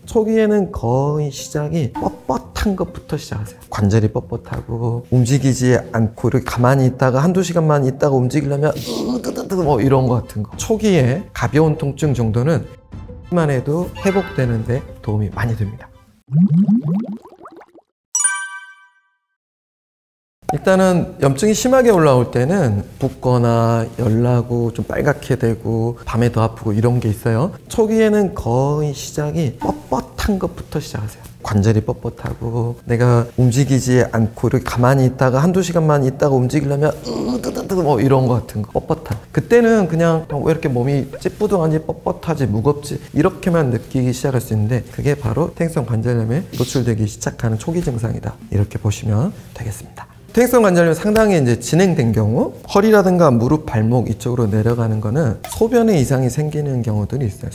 초기에는 거의 시작이 뻣뻣한 것부터 시작하세요. 관절이 뻣뻣하고 움직이지 않고 이렇게 가만히 있다가 한두 시간만 있다가 움직이려면 뭐 이런 거 같은 거. 초기에 가벼운 통증 정도는 만 해도 회복되는 데 도움이 많이 됩니다. 일단은 염증이 심하게 올라올 때는 붓거나 열나고 좀 빨갛게 되고 밤에 더 아프고 이런 게 있어요. 초기에는 거의 시작이 뻣뻣한 것부터 시작하세요. 관절이 뻣뻣하고 내가 움직이지 않고 이렇게 가만히 있다가 한두 시간만 있다가 움직이려면 뭐 이런 거 같은 거. 뻣뻣한. 그때는 그냥 왜 이렇게 몸이 찌뿌둥하지 뻣뻣하지 무겁지 이렇게만 느끼기 시작할 수 있는데 그게 바로 퇴행성 관절염에 노출되기 시작하는 초기 증상이다. 이렇게 보시면 되겠습니다. 퇴행성 관절염이 상당히 이제 진행된 경우 허리라든가 무릎, 발목 이쪽으로 내려가는 거는 소변에 이상이 생기는 경우들이 있어요.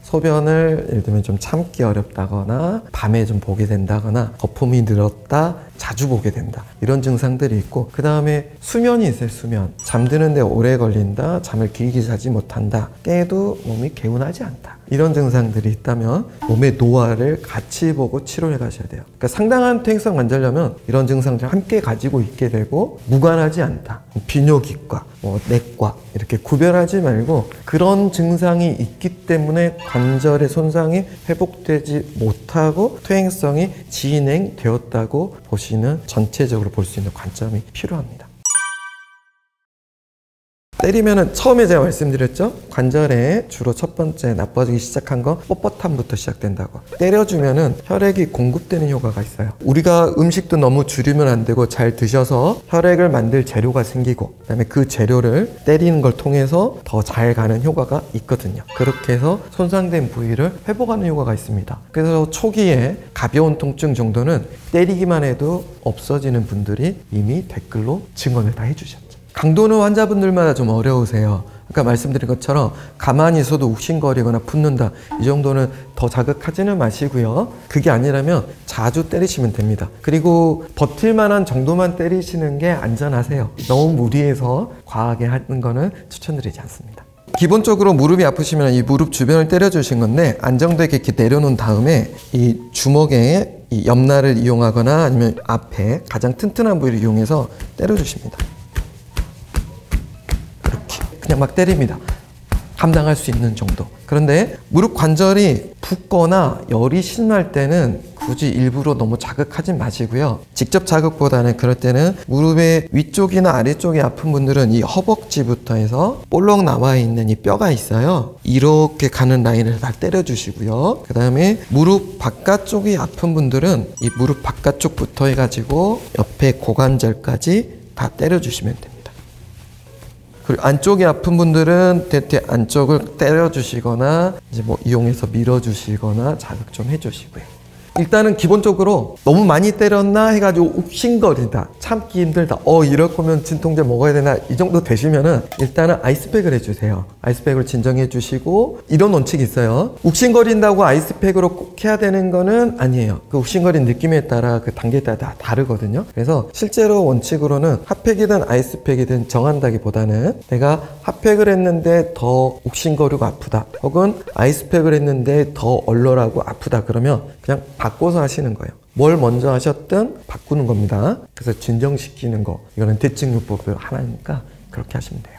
소변을 예를 들면 좀 참기 어렵다거나 밤에 좀 보게 된다거나 거품이 늘었다 자주 보게 된다 이런 증상들이 있고 그 다음에 수면이 있어요. 수면 잠드는데 오래 걸린다 잠을 길게 자지 못한다 깨도 몸이 개운하지 않다 이런 증상들이 있다면 몸의 노화를 같이 보고 치료해 가셔야 돼요. 그러니까 상당한 퇴행성 관절염은 이런 증상들을 함께 가지고 있게 되고 무관하지 않다. 비뇨기과, 내과 이렇게 구별하지 말고 그런 증상이 있기 때문에 관절의 손상이 회복되지 못하고 퇴행성이 진행되었다고 보시는 전체적으로 볼 수 있는 관점이 필요합니다. 때리면은 처음에 제가 말씀드렸죠? 관절에 주로 첫 번째 나빠지기 시작한 거 뻣뻣함부터 시작된다고. 때려주면은 혈액이 공급되는 효과가 있어요. 우리가 음식도 너무 줄이면 안 되고 잘 드셔서 혈액을 만들 재료가 생기고 그다음에 그 재료를 때리는 걸 통해서 더 잘 가는 효과가 있거든요. 그렇게 해서 손상된 부위를 회복하는 효과가 있습니다. 그래서 초기에 가벼운 통증 정도는 때리기만 해도 없어지는 분들이 이미 댓글로 증언을 다 해주셨죠. 강도는 환자분들마다 좀 어려우세요. 아까 말씀드린 것처럼 가만히 있어도 욱신거리거나 붓는다 이 정도는 더 자극하지는 마시고요. 그게 아니라면 자주 때리시면 됩니다. 그리고 버틸 만한 정도만 때리시는 게 안전하세요. 너무 무리해서 과하게 하는 거는 추천드리지 않습니다. 기본적으로 무릎이 아프시면 이 무릎 주변을 때려주신 건데 안정되게 이렇게 내려놓은 다음에 이 주먹에 이 옆날을 이용하거나 아니면 앞에 가장 튼튼한 부위를 이용해서 때려주십니다. 그냥 막 때립니다. 감당할 수 있는 정도. 그런데 무릎 관절이 붓거나 열이 심할 때는 굳이 일부러 너무 자극하지 마시고요. 직접 자극보다는 그럴 때는 무릎의 위쪽이나 아래쪽이 아픈 분들은 이 허벅지부터 해서 볼록 나와 있는 이 뼈가 있어요. 이렇게 가는 라인을 다 때려주시고요. 그 다음에 무릎 바깥쪽이 아픈 분들은 이 무릎 바깥쪽부터 해가지고 옆에 고관절까지 다 때려주시면 됩니다. 그리고 안쪽이 아픈 분들은 대퇴 안쪽을 때려주시거나 이제 뭐 이용해서 밀어주시거나 자극 좀 해주시고요. 일단은 기본적으로 너무 많이 때렸나 해가지고 욱신거린다 참기 힘들다 이럴 거면 진통제 먹어야 되나 이 정도 되시면은 일단은 아이스팩을 해주세요. 아이스팩으로 진정해 주시고 이런 원칙이 있어요. 욱신거린다고 아이스팩으로 꼭 해야 되는 거는 아니에요. 그 욱신거린 느낌에 따라 그 단계에 따라 다 다르거든요. 그래서 실제로 원칙으로는 핫팩이든 아이스팩이든 정한다기보다는 내가 핫팩을 했는데 더 욱신거리고 아프다 혹은 아이스팩을 했는데 더 얼얼하고 아프다 그러면 그냥 바꿔서 하시는 거예요. 뭘 먼저 하셨든 바꾸는 겁니다. 그래서 진정시키는 거 이거는 대칭요법 하나니까 그렇게 하시면 돼요.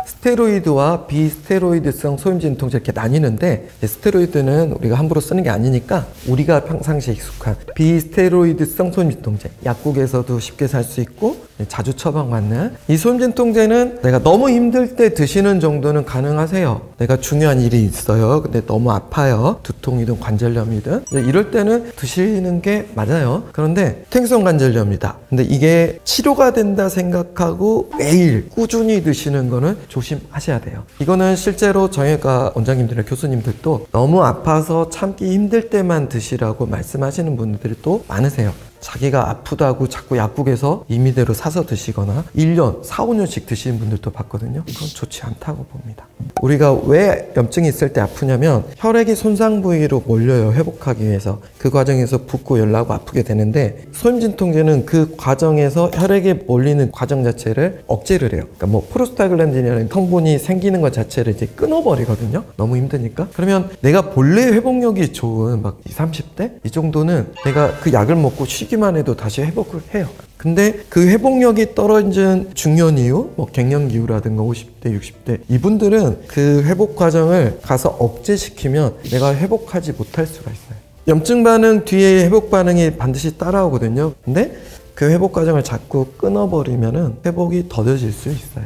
스테로이드와 비스테로이드성 소염진통제 이렇게 나뉘는데 스테로이드는 우리가 함부로 쓰는 게 아니니까 우리가 평상시에 익숙한 비스테로이드성 소염진통제 약국에서도 쉽게 살 수 있고 자주 처방받는 이 소염진통제는 내가 너무 힘들 때 드시는 정도는 가능하세요. 내가 중요한 일이 있어요. 근데 너무 아파요. 두통이든 관절염이든 이럴 때는 드시는 게 맞아요. 그런데 퇴행성 관절염이다. 근데 이게 치료가 된다 생각하고 매일 꾸준히 드시는 거는 조심하셔야 돼요. 이거는 실제로 저희가 원장님들이나 교수님들도 너무 아파서 참기 힘들 때만 드시라고 말씀하시는 분들이 또 많으세요. 자기가 아프다고 자꾸 약국에서 임의대로 사서 드시거나 1년, 4, 5년씩 드시는 분들도 봤거든요. 그건 좋지 않다고 봅니다. 우리가 왜 염증이 있을 때 아프냐면 혈액이 손상 부위로 몰려요. 회복하기 위해서. 그 과정에서 붓고 열나고 아프게 되는데 소염진통제는 그 과정에서 혈액이 몰리는 과정 자체를 억제를 해요. 그러니까 뭐 프로스타글란딘이라는 성분이 생기는 것 자체를 이제 끊어버리거든요. 너무 힘드니까. 그러면 내가 본래 회복력이 좋은 막 20, 30대? 이 정도는 내가 그 약을 먹고 쉬기만 해도 다시 회복을 해요. 근데 그 회복력이 떨어진 중년 이후, 뭐 갱년기후라든가 50대, 60대 이분들은 그 회복 과정을 가서 억제시키면 내가 회복하지 못할 수가 있어요. 염증 반응 뒤에 회복 반응이 반드시 따라오거든요. 근데 그 회복 과정을 자꾸 끊어버리면은 회복이 더뎌질 수 있어요.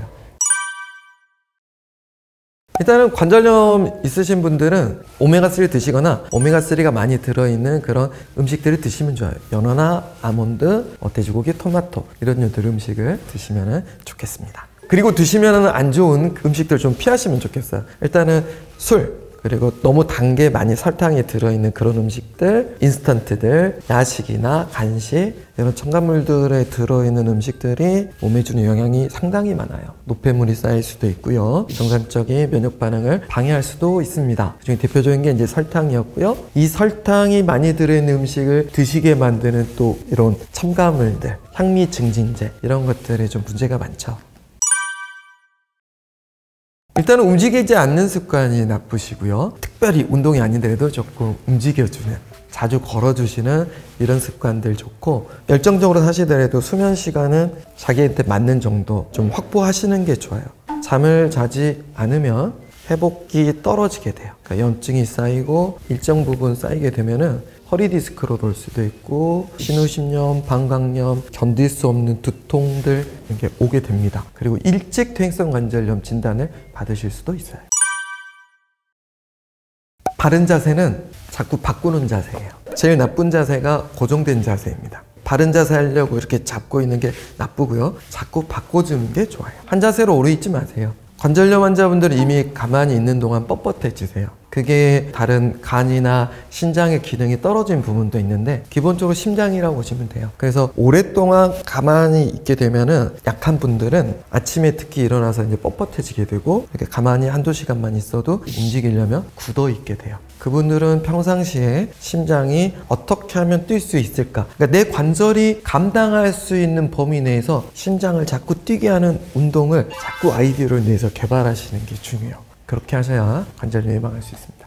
일단은 관절염 있으신 분들은 오메가3를 드시거나 오메가3가 많이 들어있는 그런 음식들을 드시면 좋아요. 연어나 아몬드, 돼지고기, 토마토 이런 류들 음식을 드시면 좋겠습니다. 그리고 드시면 안 좋은 음식들 좀 피하시면 좋겠어요. 일단은 술, 그리고 너무 단 게 많이 설탕이 들어있는 그런 음식들, 인스턴트들, 야식이나 간식 이런 첨가물들에 들어있는 음식들이 몸에 주는 영향이 상당히 많아요. 노폐물이 쌓일 수도 있고요. 정상적인 면역 반응을 방해할 수도 있습니다. 그중에 대표적인 게 이제 설탕이었고요. 이 설탕이 많이 들어있는 음식을 드시게 만드는 또 이런 첨가물들, 향미 증진제 이런 것들이 좀 문제가 많죠. 일단은 움직이지 않는 습관이 나쁘시고요. 특별히 운동이 아니더라도 조금 움직여주는, 자주 걸어주시는 이런 습관들 좋고, 열정적으로 사시더라도 수면 시간은 자기한테 맞는 정도 좀 확보하시는 게 좋아요. 잠을 자지 않으면 회복이 떨어지게 돼요. 그러니까 염증이 쌓이고 일정 부분 쌓이게 되면은 허리 디스크로 돌 수도 있고 신우신염, 방광염, 견딜 수 없는 두통들 이렇게 오게 됩니다. 그리고 일찍 퇴행성 관절염 진단을 받으실 수도 있어요. 바른 자세는 자꾸 바꾸는 자세예요. 제일 나쁜 자세가 고정된 자세입니다. 바른 자세 하려고 이렇게 잡고 있는 게 나쁘고요. 자꾸 바꿔주는 게 좋아요. 한 자세로 오래 있지 마세요. 관절염 환자분들은 이미 가만히 있는 동안 뻣뻣해지세요. 그게 다른 간이나 신장의 기능이 떨어진 부분도 있는데 기본적으로 심장이라고 보시면 돼요. 그래서 오랫동안 가만히 있게 되면은 약한 분들은 아침에 특히 일어나서 이제 뻣뻣해지게 되고 이렇게 가만히 한두 시간만 있어도 움직이려면 굳어 있게 돼요. 그분들은 평상시에 심장이 어떻게 하면 뛸 수 있을까? 그러니까 내 관절이 감당할 수 있는 범위 내에서 심장을 자꾸 뛰게 하는 운동을 자꾸 아이디어를 내서 개발하시는 게 중요해요. 그렇게 하셔야 관절염 예방할 수 있습니다.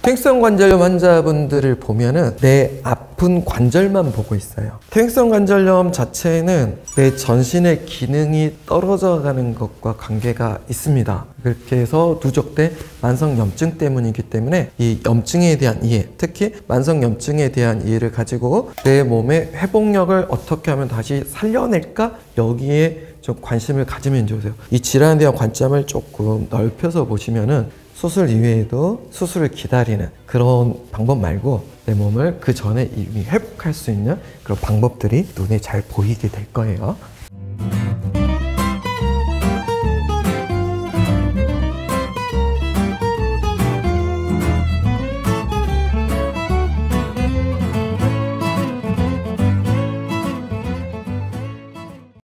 퇴행성 관절염 환자분들을 보면은 내 아픈 관절만 보고 있어요. 퇴행성 관절염 자체는 내 전신의 기능이 떨어져 가는 것과 관계가 있습니다. 그렇게 해서 누적된 만성염증 때문이기 때문에 이 염증에 대한 이해, 특히 만성염증에 대한 이해를 가지고 내 몸의 회복력을 어떻게 하면 다시 살려낼까? 여기에 좀 관심을 가지면 좋으세요. 이 질환에 대한 관점을 조금 넓혀서 보시면은 수술 이외에도 수술을 기다리는 그런 방법 말고 내 몸을 그 전에 이미 회복할 수 있는 그런 방법들이 눈에 잘 보이게 될 거예요.